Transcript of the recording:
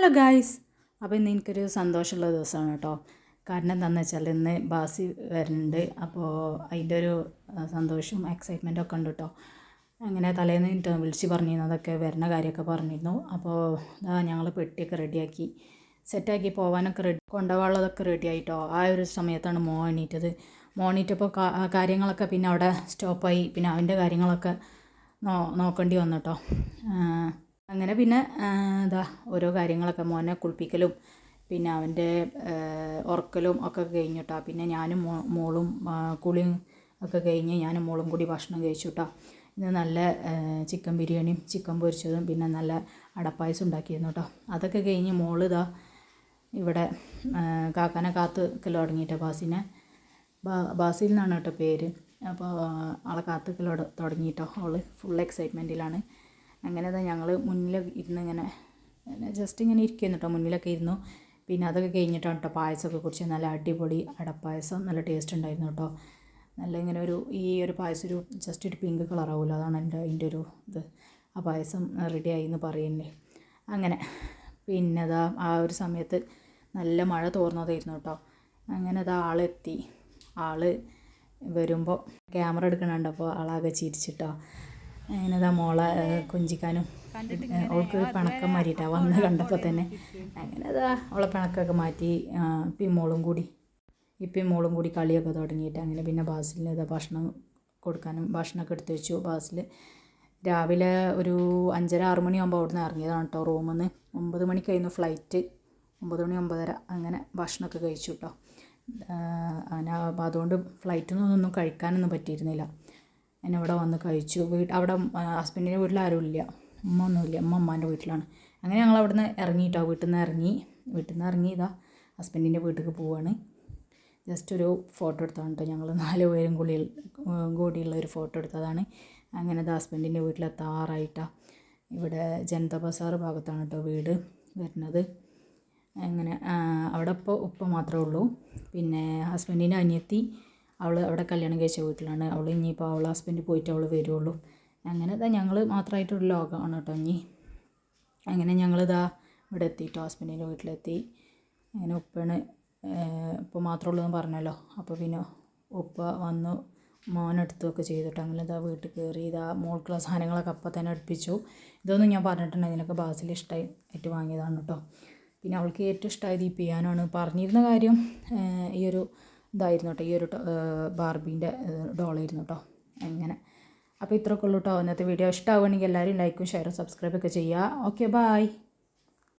Hello guys. അപ്പോൾ ഇന്ന് എനിക്കൊരു സന്തോഷമുള്ള ദിവസമാണ് കേട്ടോ. കാരണം എന്താണെന്ന് വെച്ചാൽ ഇന്ന് ബാസി വരുന്നുണ്ട്. അപ്പോൾ അതിൻ്റെ ഒരു സന്തോഷവും എക്സൈറ്റ്മെൻറ്റും ഒക്കെ ഉണ്ട് കേട്ടോ. അങ്ങനെ തലേന്ന് വിളിച്ച് പറഞ്ഞിരുന്നതൊക്കെ വരുന്ന കാര്യമൊക്കെ പറഞ്ഞിരുന്നു. അപ്പോൾ ഞങ്ങൾ പെട്ടിയൊക്കെ റെഡിയാക്കി സെറ്റാക്കി പോകാനൊക്കെ കൊണ്ടുപോകാനുള്ളതൊക്കെ റെഡി ആയിട്ടോ. ആ ഒരു സമയത്താണ് എണീറ്റത്. എണീറ്റപ്പോൾ കാര്യങ്ങളൊക്കെ പിന്നെ അവിടെ സ്റ്റോപ്പായി. പിന്നെ അവൻ്റെ കാര്യങ്ങളൊക്കെ നോക്കേണ്ടി വന്നു കേട്ടോ. അങ്ങനെ പിന്നെ ഓരോ കാര്യങ്ങളൊക്കെ മോനെ കുളിപ്പിക്കലും പിന്നെ അവൻ്റെ ഉറക്കലും ഒക്കെ കഴിഞ്ഞിട്ടാ. പിന്നെ ഞാനും മോളും കുളിയും ഒക്കെ കഴിഞ്ഞ് ഞാനും മോളും കൂടി ഭക്ഷണം കഴിച്ചു കേട്ടോ. ഇന്ന് നല്ല ചിക്കൻ ബിരിയാണിയും ചിക്കൻ പൊരിച്ചതും പിന്നെ നല്ല അടപ്പായസം ഉണ്ടാക്കിയിരുന്നു കേട്ടോ. അതൊക്കെ കഴിഞ്ഞ് മോള് ഇവിടെ കാക്കാനെ കാത്ത് നിൽക്കൽ തുടങ്ങിയിട്ടോ. ബാസിൽ നിന്നാണ് കേട്ടോ പേര്. അപ്പോൾ ആളെ കാത്ത് നിൽക്കൽ തുടങ്ങിയിട്ടോ. അവൾ ഫുൾ എക്സൈറ്റ്മെൻറ്റിലാണ്. അങ്ങനെ ഞങ്ങൾ മുന്നിൽ ഇരുന്ന് ഇങ്ങനെ ജസ്റ്റ് ഇങ്ങനെ ഇരിക്കുന്നു കേട്ടോ. മുന്നിലൊക്കെ ഇരുന്നു. പിന്നെ അതൊക്കെ കഴിഞ്ഞിട്ടാണ് കേട്ടോ പായസമൊക്കെ കുടിച്ച് നല്ല അടിപൊളി അടപ്പായസം. നല്ല ടേസ്റ്റ് ഉണ്ടായിരുന്നു കേട്ടോ. നല്ല ഇങ്ങനെ ഈ ഒരു പായസം ഒരു ജസ്റ്റ് ഒരു പിങ്ക് കളറാവുമല്ലോ, അതാണ് അതിൻ്റെ ഒരു ഇത്. ആ പായസം റെഡിയായി എന്ന് പറയുന്നത്. അങ്ങനെ പിന്നെ ആ ഒരു സമയത്ത് നല്ല മഴ തോർന്നതായിരുന്നു കേട്ടോ. അങ്ങനെ ആളെത്തി. ആൾ വരുമ്പോൾ ക്യാമറ എടുക്കണുണ്ടപ്പോൾ ആളാകെ ചിരിച്ചിട്ടോ. അങ്ങനെ മോളെ കൊഞ്ചിക്കാനും അവൾക്കൊരു പിണക്കം മാറിയിട്ടാണ് വന്ന് കണ്ടപ്പോൾ തന്നെ. അങ്ങനെ അവളെ പിണക്കൊക്കെ മാറ്റി ഇപ്പം മോളും കൂടി കളിയൊക്കെ തുടങ്ങിയിട്ട് അങ്ങനെ പിന്നെ ബാസിലിന് ഭക്ഷണം കൊടുക്കാനും ഭക്ഷണമൊക്കെ എടുത്ത് വെച്ചു. ബാസിൽ രാവിലെ ഒരു 5:30-6 മണിയാകുമ്പോൾ അവിടെ നിന്ന് ഇറങ്ങിയതാണ് കേട്ടോ റൂമിൽ നിന്ന്. 9 മണിക്കായിരുന്നു ഫ്ലൈറ്റ്. 9 മണി 9:30 അങ്ങനെ ഭക്ഷണമൊക്കെ കഴിച്ചു കേട്ടോ. അങ്ങനെ അതുകൊണ്ട് ഫ്ലൈറ്റിൽ നിന്നൊന്നും കഴിക്കാനൊന്നും പറ്റിയിരുന്നില്ല. എന്നെ ഇവിടെ വന്ന് കഴിച്ചു. അവിടെ ഹസ്ബൻഡിൻ്റെ വീട്ടിൽ ആരും ഇല്ല, ഒന്നുമില്ല. അമ്മാൻ്റെ വീട്ടിലാണ്. അങ്ങനെ ഞങ്ങൾ അവിടെ നിന്ന് ഇറങ്ങിയിട്ടോ. വീട്ടിൽ നിന്ന് ഇറങ്ങി ഹസ്ബൻഡിൻ്റെ വീട്ടിലേക്ക് പോവുകയാണ്. ജസ്റ്റ് ഒരു ഫോട്ടോ എടുത്താണ് കേട്ടോ. ഞങ്ങൾ 4 പേരും കൂടിയുള്ള ഒരു ഫോട്ടോ എടുത്തതാണ്. അങ്ങനെ ഹസ്ബൻഡിൻ്റെ വീട്ടിലെത്താറായിട്ടാണ്. ഇവിടെ ജനത ബസാർ ഭാഗത്താണ് കേട്ടോ വീട് വരുന്നത്. അങ്ങനെ അവിടെ ഇപ്പോൾ ഉപ്പ മാത്രമേ ഉള്ളൂ. പിന്നെ ഹസ്ബൻഡിൻ്റെ അനിയത്തി അവൾ അവിടെ കല്യാണം കഴിച്ച വീട്ടിലാണ്. അവൾ ഇനിയിപ്പോൾ അവളെ ഹസ്ബൻഡ് പോയിട്ട് അവൾ വരുള്ളൂ. അങ്ങനെ ഞങ്ങൾ മാത്രമായിട്ടൊരു ലോകമാണ് കേട്ടോ ഇനി. അങ്ങനെ ഇവിടെ എത്തിയിട്ടോ, ഹസ്ബൻഡിൻ്റെ വീട്ടിലെത്തി. അങ്ങനെ ഉപ്പ മാത്രമേ ഉള്ളൂ എന്ന് പറഞ്ഞല്ലോ. അപ്പോൾ പിന്നെ ഉപ്പ വന്നു മോനെടുത്തുമൊക്കെ ചെയ്തിട്ട് അങ്ങനെ വീട്ടിൽ കയറി. മോൾക്കുള്ള സാധനങ്ങളൊക്കെ അപ്പം തന്നെ അടുപ്പിച്ചു. ഇതൊന്നും ഞാൻ പറഞ്ഞിട്ടുണ്ട്, ഇതിനൊക്കെ ബാസിൽ ഇഷ്ടമായിട്ട് വാങ്ങിയതാണ് കേട്ടോ. പിന്നെ അവൾക്ക് ഏറ്റവും ഇഷ്ടമായത് ഈ പിയാനോയാണ്. പറഞ്ഞിരുന്ന കാര്യം ഈ ഒരു ഇതായിരുന്നു കേട്ടോ, ഈ ഒരു ബാർബീൻ്റെ ഡോളായിരുന്നു കേട്ടോ. അങ്ങനെ അപ്പോൾ ഇത്രയൊക്കെ ഉള്ളൂ കേട്ടോ ഇന്നത്തെ വീഡിയോ. ഇഷ്ടമാവുകയാണെങ്കിൽ എല്ലാവരും ലൈക്കും ഷെയറും സബ്സ്ക്രൈബൊക്കെ ചെയ്യുക. Okay, bye.